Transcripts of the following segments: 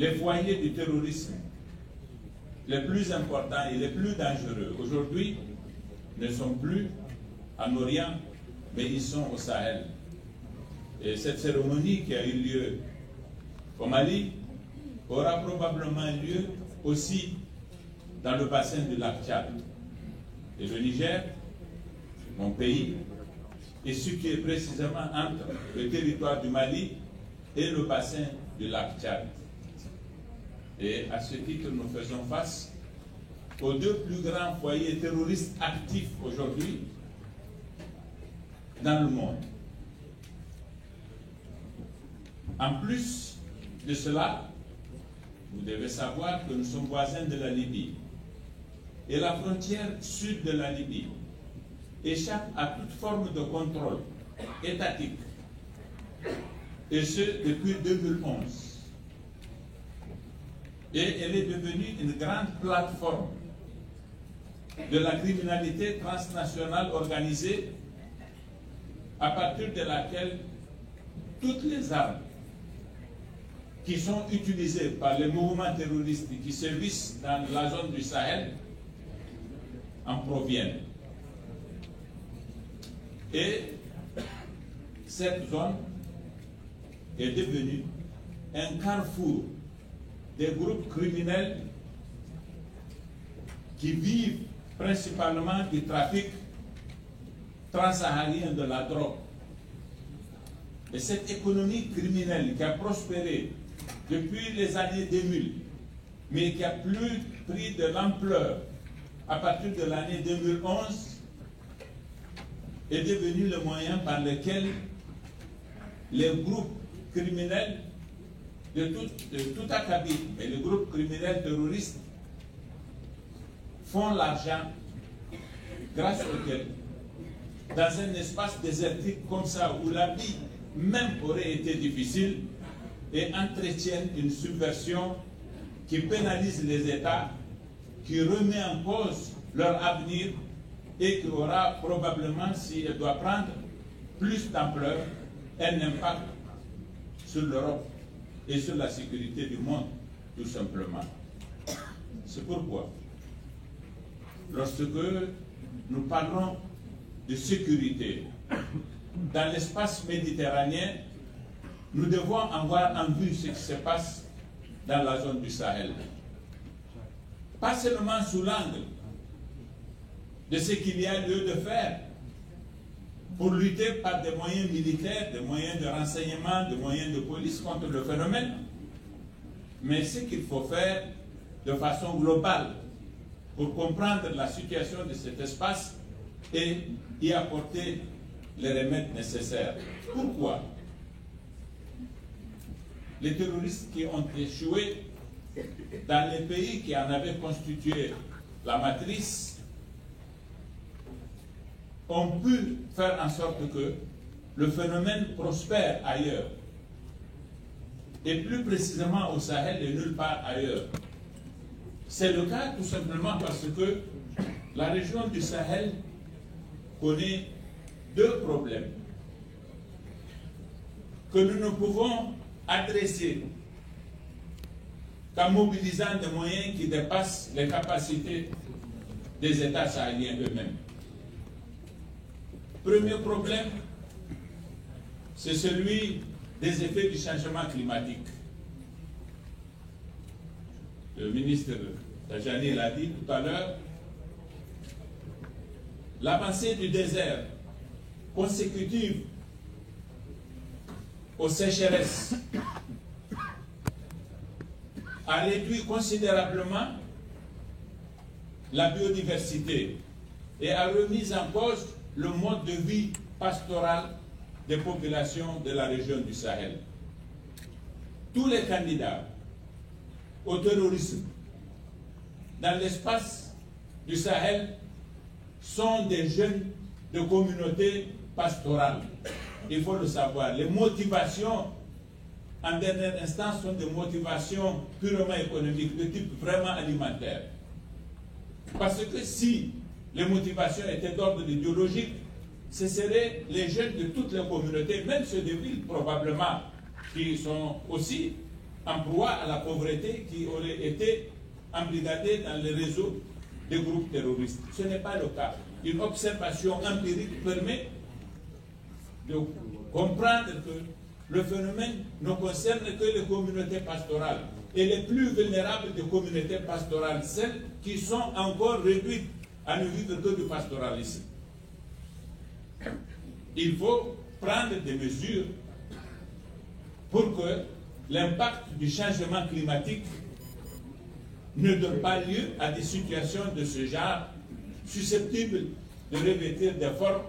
les foyers du terrorisme les plus importants et les plus dangereux aujourd'hui ne sont plus en Orient, mais ils sont au Sahel. Et cette cérémonie qui a eu lieu au Mali aura probablement lieu aussi dans le bassin du lac Tchad. Et le Niger, mon pays, est situé précisément entre le territoire du Mali et le bassin du lac Tchad. Et à ce titre, nous faisons face aux deux plus grands foyers terroristes actifs aujourd'hui dans le monde. En plus de cela, vous devez savoir que nous sommes voisins de la Libye. Et la frontière sud de la Libye échappe à toute forme de contrôle étatique. Et ce, depuis 2011. Et elle est devenue une grande plateforme de la criminalité transnationale organisée à partir de laquelle toutes les armes qui sont utilisées par les mouvements terroristes qui sévissent dans la zone du Sahel en proviennent. Et cette zone est devenue un carrefour des groupes criminels qui vivent principalement du trafic transsaharien de la drogue. Et cette économie criminelle qui a prospéré depuis les années 2000, mais qui a plus pris de l'ampleur à partir de l'année 2011, est devenu le moyen par lequel les groupes criminels de tout acabit, mais les groupes criminels terroristes font l'argent grâce auquel, dans un espace désertique comme ça, où la vie même aurait été difficile, et entretiennent une subversion qui pénalise les États, qui remet en cause leur avenir et qui aura probablement, si elle doit prendre plus d'ampleur, un impact sur l'Europe et sur la sécurité du monde, tout simplement. C'est pourquoi, lorsque nous parlons de sécurité dans l'espace méditerranéen, nous devons avoir en vue ce qui se passe dans la zone du Sahel. Pas seulement sous l'angle de ce qu'il y a lieu de faire pour lutter par des moyens militaires, des moyens de renseignement, des moyens de police contre le phénomène, mais ce qu'il faut faire de façon globale pour comprendre la situation de cet espace et y apporter les remèdes nécessaires. Pourquoi? Les terroristes qui ont échoué dans les pays qui en avaient constitué la matrice ont pu faire en sorte que le phénomène prospère ailleurs, et plus précisément au Sahel et nulle part ailleurs. C'est le cas tout simplement parce que la région du Sahel connaît deux problèmes que nous ne pouvons adresser qu'en mobilisant des moyens qui dépassent les capacités des États sahéliens eux-mêmes. Premier problème, c'est celui des effets du changement climatique. Le ministre Tajani l'a dit tout à l'heure, l'avancée du désert consécutive aux sécheresses a réduit considérablement la biodiversité et a remis en cause le mode de vie pastoral des populations de la région du Sahel. Tous les candidats au terrorisme dans l'espace du Sahel sont des jeunes de communautés pastorales. Il faut le savoir. Les motivations, en dernière instance, sont des motivations purement économiques, de type vraiment alimentaire. Parce que si les motivations étaient d'ordre idéologique, ce seraient les jeunes de toutes les communautés, même ceux des villes probablement, qui sont aussi en proie à la pauvreté qui auraient été embrigadés dans les réseaux des groupes terroristes. Ce n'est pas le cas. Une observation empirique permet de comprendre que le phénomène ne concerne que les communautés pastorales. Et les plus vulnérables des communautés pastorales, celles qui sont encore réduites à ne vivre que du pastoralisme. Il faut prendre des mesures pour que l'impact du changement climatique ne donne pas lieu à des situations de ce genre susceptibles de revêtir des formes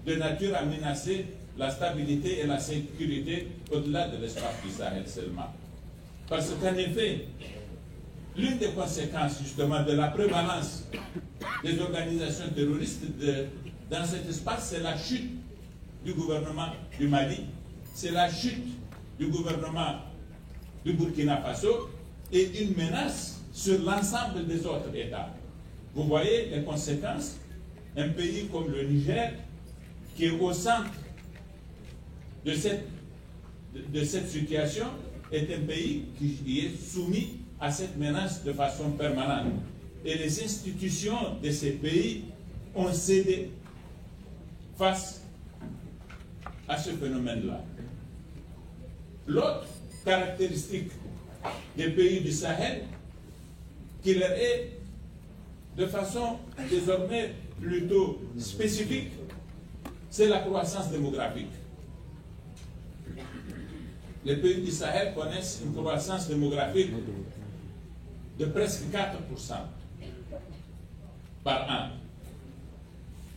de nature à menacer la stabilité et la sécurité au-delà de l'espace du Sahel seulement. Parce qu'en effet, l'une des conséquences justement de la prévalence des organisations terroristes dans cet espace, c'est la chute du gouvernement du Mali, c'est la chute du gouvernement du Burkina Faso et une menace sur l'ensemble des autres États. Vous voyez les conséquences. Un pays comme le Niger, qui est au centre de cette situation, est un pays qui est soumis à cette menace de façon permanente. Et les institutions de ces pays ont cédé face à ce phénomène-là. L'autre caractéristique des pays du Sahel, qui leur est de façon désormais plutôt spécifique, c'est la croissance démographique. Les pays du Sahel connaissent une croissance démographique de presque 4% par an,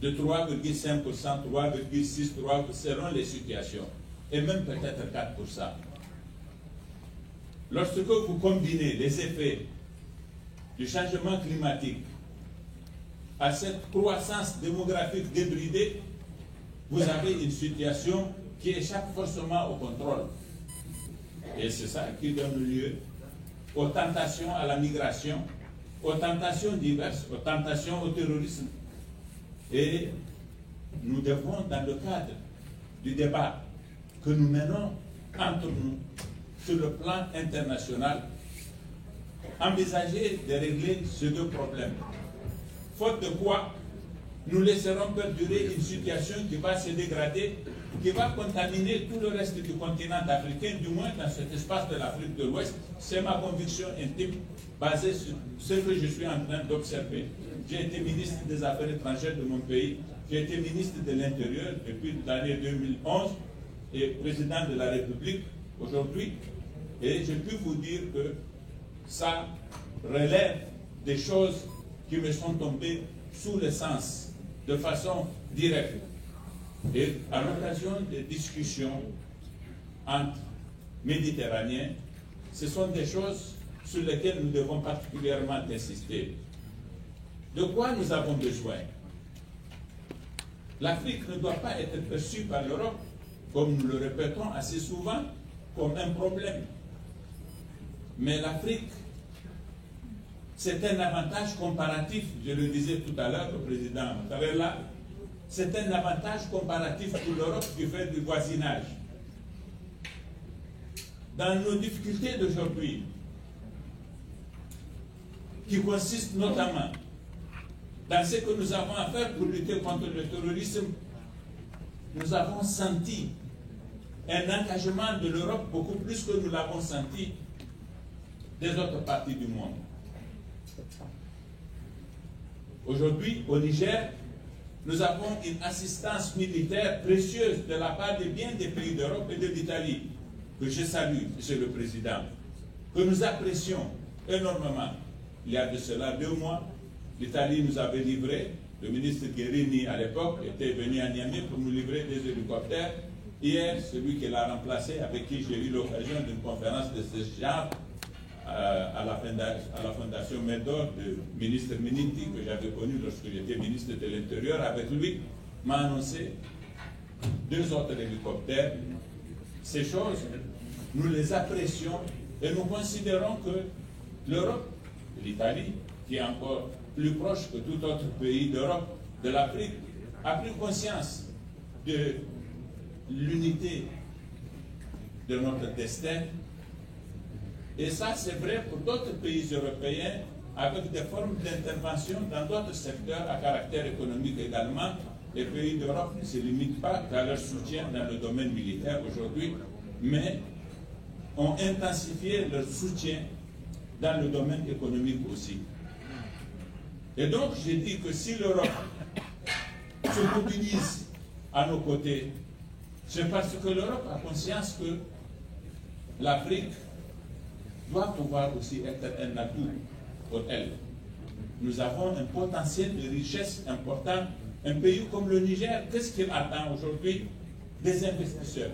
de 3,5%, 3,6%, 3% selon les situations, et même peut-être 4%. Lorsque vous combinez les effets du changement climatique à cette croissance démographique débridée, vous avez une situation qui échappe forcément au contrôle. Et c'est ça qui donne lieu aux tentations à la migration, aux tentations diverses, aux tentations au terrorisme. Et nous devons, dans le cadre du débat que nous menons entre nous sur le plan international, envisager de régler ces deux problèmes. Faute de quoi, nous laisserons perdurer une situation qui va se dégrader, qui va contaminer tout le reste du continent africain, du moins dans cet espace de l'Afrique de l'Ouest. C'est ma conviction intime, basée sur ce que je suis en train d'observer. J'ai été ministre des Affaires étrangères de mon pays, j'ai été ministre de l'Intérieur depuis l'année 2011 et président de la République aujourd'hui. Et je peux vous dire que ça relève des choses qui me sont tombées sous le sens, de façon directe. Et à l'occasion des discussions entre Méditerranéens, ce sont des choses sur lesquelles nous devons particulièrement insister. De quoi nous avons besoin? L'Afrique ne doit pas être perçue par l'Europe, comme nous le répétons assez souvent, comme un problème. Mais l'Afrique, c'est un avantage comparatif, je le disais tout à l'heure au président Tarella, c'est un avantage comparatif pour l'Europe du fait du voisinage. Dans nos difficultés d'aujourd'hui, qui consistent notamment dans ce que nous avons à faire pour lutter contre le terrorisme, nous avons senti un engagement de l'Europe beaucoup plus que nous l'avons senti des autres parties du monde. Aujourd'hui, au Niger, nous avons une assistance militaire précieuse de la part de bien des pays d'Europe et de l'Italie, que je salue, Monsieur le Président, que nous apprécions énormément. Il y a de cela 2 mois, l'Italie nous avait livré, le ministre Guerini à l'époque était venu à Niamey pour nous livrer des hélicoptères. Hier, celui qui l'a remplacé, avec qui j'ai eu l'occasion d'une conférence de ce genre, à la fondation Médor du ministre Miniti, que j'avais connu lorsque j'étais ministre de l'Intérieur, avec lui, m'a annoncé 2 autres hélicoptères. Ces choses, nous les apprécions et nous considérons que l'Europe, l'Italie, qui est encore plus proche que tout autre pays d'Europe, de l'Afrique, a pris conscience de l'unité de notre destin Et ça, c'est vrai pour d'autres pays européens, avec des formes d'intervention dans d'autres secteurs à caractère économique également. Les pays d'Europe ne se limitent pas à leur soutien dans le domaine militaire aujourd'hui, mais ont intensifié leur soutien dans le domaine économique aussi. Et donc, j'ai dit que si l'Europe se mobilise à nos côtés, c'est parce que l'Europe a conscience que l'Afrique doit pouvoir aussi être un atout pour elle. Nous avons un potentiel de richesse important. Un pays comme le Niger, qu'est-ce qu'il attend aujourd'hui? Des investisseurs.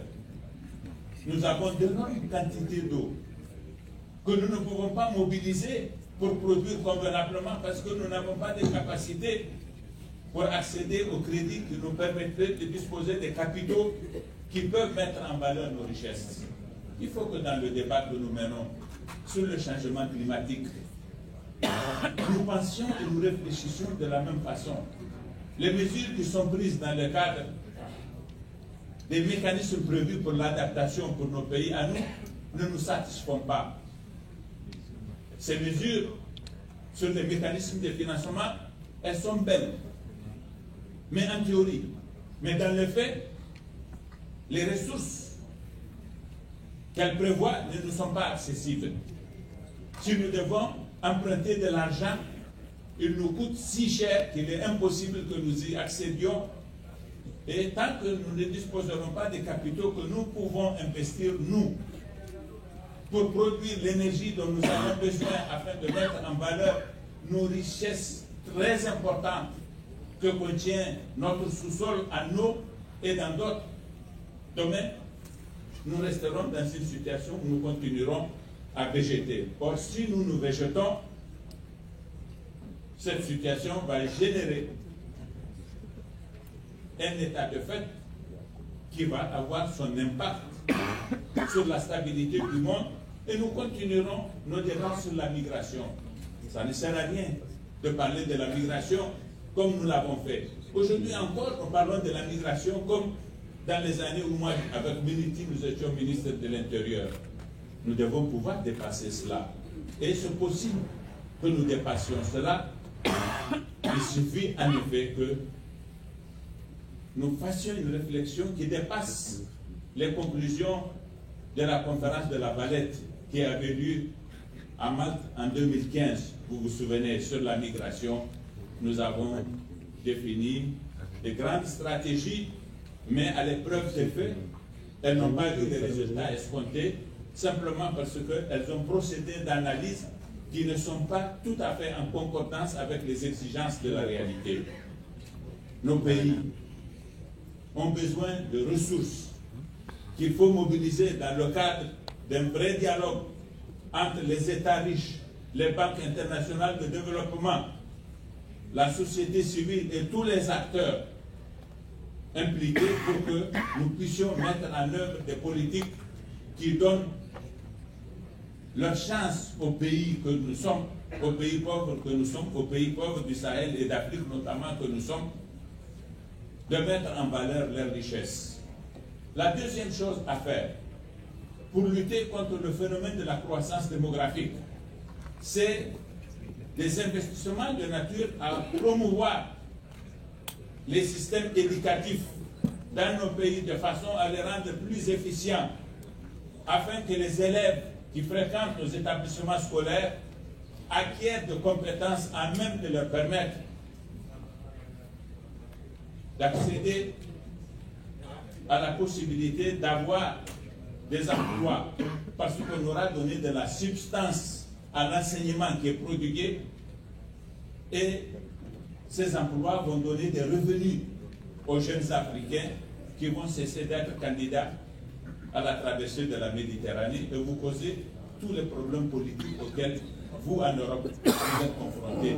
Nous avons d'énormes quantités d'eau que nous ne pouvons pas mobiliser pour produire convenablement parce que nous n'avons pas de capacité pour accéder au crédit qui nous permettrait de disposer des capitaux qui peuvent mettre en valeur nos richesses. Il faut que dans le débat que nous menons sur le changement climatique, nous pensions et nous réfléchissions de la même façon. Les mesures qui sont prises dans le cadre des mécanismes prévus pour l'adaptation pour nos pays à nous ne nous satisfont pas. Ces mesures sur les mécanismes de financement, elles sont belles, mais en théorie. Mais dans les faits, les ressources qu'elles prévoient ne nous sont pas accessibles. Si nous devons emprunter de l'argent, il nous coûte si cher qu'il est impossible que nous y accédions. Et tant que nous ne disposerons pas des capitaux que nous pouvons investir, nous, pour produire l'énergie dont nous avons besoin afin de mettre en valeur nos richesses très importantes que contient notre sous-sol en eau et dans d'autres domaines, nous resterons dans une situation où nous continuerons à végéter. Or, si nous nous végétons, cette situation va générer un état de fait qui va avoir son impact sur la stabilité du monde et nous continuerons nos débats sur la migration. Ça ne sert à rien de parler de la migration comme nous l'avons fait. Aujourd'hui encore, nous parlons de la migration comme dans les années où moi, avec Militi, nous étions ministres de l'Intérieur. Nous devons pouvoir dépasser cela. Et c'est possible que nous dépassions cela. Il suffit en effet que nous fassions une réflexion qui dépasse les conclusions de la conférence de la Valette qui avait lieu à Malte en 2015. Vous vous souvenez, sur la migration, nous avons défini de grandes stratégies, mais à l'épreuve des faits, elles n'ont pas eu les résultats escomptés, simplement parce qu'elles ont procédé d'analyses qui ne sont pas tout à fait en concordance avec les exigences de la réalité. Nos pays ont besoin de ressources qu'il faut mobiliser dans le cadre d'un vrai dialogue entre les États riches, les banques internationales de développement, la société civile et tous les acteurs impliqués pour que nous puissions mettre en œuvre des politiques qui donnent leur chance aux pays que nous sommes, aux pays pauvres que nous sommes, aux pays pauvres du Sahel et d'Afrique notamment que nous sommes, de mettre en valeur leurs richesses. La deuxième chose à faire pour lutter contre le phénomène de la croissance démographique, c'est des investissements de nature à promouvoir les systèmes éducatifs dans nos pays de façon à les rendre plus efficients, afin que les élèves qui fréquentent nos établissements scolaires acquièrent de compétences à même de leur permettre d'accéder à la possibilité d'avoir des emplois, parce qu'on aura donné de la substance à l'enseignement qui est prodigué, et ces emplois vont donner des revenus aux jeunes Africains qui vont cesser d'être candidats à la traversée de la Méditerranée et vous causer tous les problèmes politiques auxquels vous, en Europe, vous êtes confrontés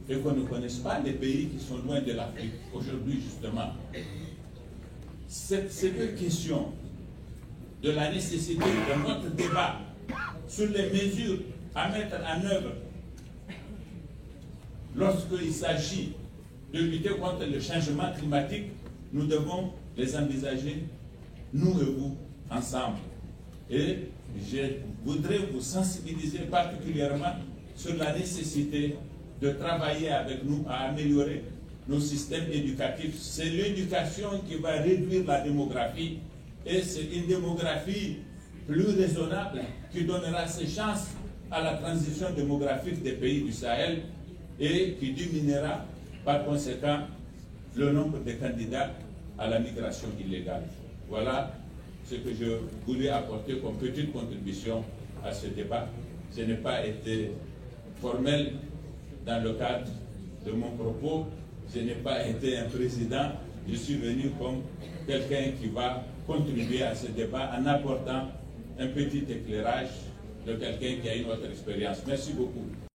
et qu'on ne connaisse pas les pays qui sont loin de l'Afrique aujourd'hui, justement. Ces deux questions de la nécessité de notre débat sur les mesures à mettre en œuvre lorsqu'il s'agit de lutter contre le changement climatique, nous devons les envisager, nous et vous, ensemble. Et je voudrais vous sensibiliser particulièrement sur la nécessité de travailler avec nous à améliorer nos systèmes éducatifs. C'est l'éducation qui va réduire la démographie, et c'est une démographie plus raisonnable qui donnera ses chances à la transition démographique des pays du Sahel et qui diminuera par conséquent le nombre de candidats à la migration illégale. Voilà ce que je voulais apporter comme petite contribution à ce débat. Je n'ai pas été formel dans le cadre de mon propos, je n'ai pas été un président, je suis venu comme quelqu'un qui va contribuer à ce débat en apportant un petit éclairage de quelqu'un qui a une autre expérience. Merci beaucoup.